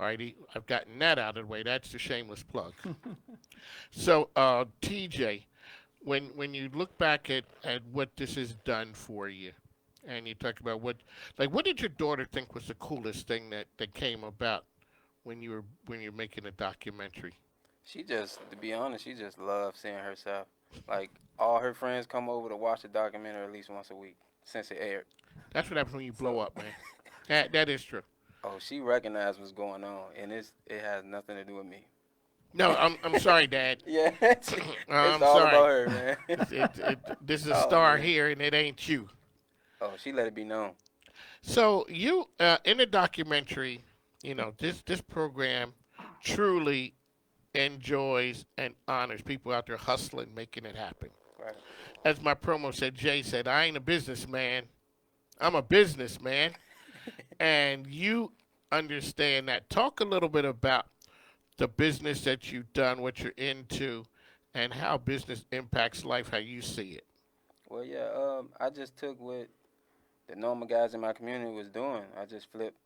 All right, I've gotten that out of the way. That's the shameless plug. So, TJ, when you look back at what this has done for you, and you talk about what did your daughter think was the coolest thing that came about when you're making a documentary? She just, to be honest, she just loves seeing herself. Like all her friends come over to watch the documentary at least once a week since it aired. That's what happens when you blow So, up, man. That is true. oh, she recognized what's going on, and it has nothing to do with me. No, I'm sorry, Dad. Yeah, it's I'm all about sorry. her, man. This is a Oh star man. here, and it ain't you. Oh, she let it be known. So you in the documentary, this program truly enjoys and honors people out there hustling, making it happen. Right. As my promo said, Jay said, "I ain't a businessman. I'm a businessman," and you understand that. Talk a little bit about the business that you've done, what you're into, and how business impacts life, how you see it. Well, yeah. I just took what the normal guys in my community was doing. I just flipped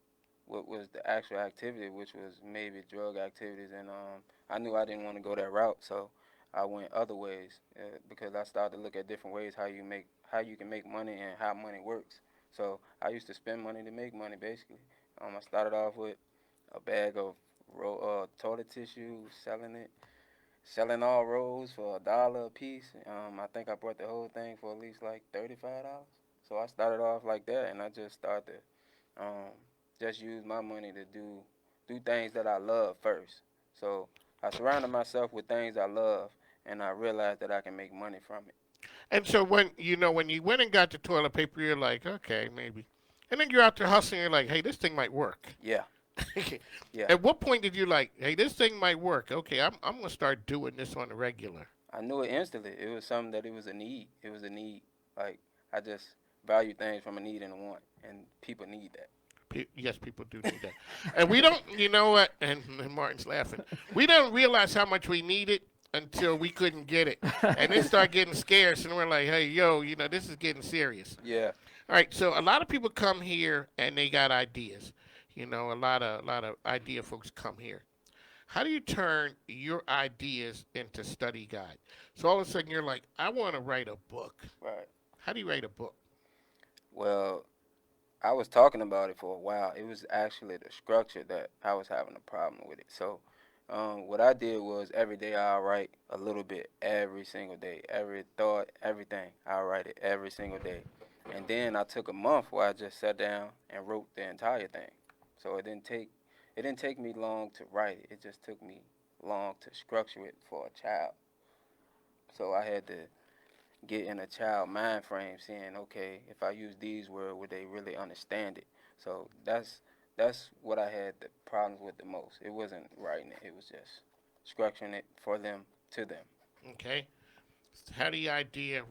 what was the actual activity, which was maybe drug activities, and I knew I didn't want to go that route, so I went other ways because I started to look at different ways how you can make money and how money works. So I used to spend money to make money, basically. I started off with a bag of toilet tissue, selling all rolls for $1 a piece. I think I bought the whole thing for at least like $35. So I started off like that, and I just started um, just use my money to do things that I love first. So I surrounded myself with things I love, and I realized that I can make money from it. And so when you went and got the toilet paper, you're like, okay, maybe. And then you're out there hustling. You're like, hey, this thing might work. Yeah, yeah. At what point did you like, hey, this thing might work? Okay, I'm gonna start doing this on the regular. I knew it instantly. It was something that it was a need. It was a need. Like I just value things from a need and a want, and people need that. Yes, people do need that, and we don't. You know what? And Martin's laughing. We don't realize how much we need it until we couldn't get it, and then start getting scarce, and we're like, hey, yo, this is getting serious. Yeah. All right, so a lot of people come here and they got ideas. A lot of idea folks come here. How do you turn your ideas into study guide? So all of a sudden you're like, I want to write a book. Right. How do you write a book? Well, I was talking about it for a while. It was actually the structure that I was having a problem with it. So, what I did was every day I'll write a little bit every single day. Every thought, everything. I'll write it every single day. And then I took a month where I just sat down and wrote the entire thing. So it didn't take me long to write it. It just took me long to structure it for a child. So I had to get in a child mind frame saying, okay, if I use these words, would they really understand it? So that's what I had the problems with the most. It wasn't writing it, it was just structuring it for them to them. Okay. How do you idea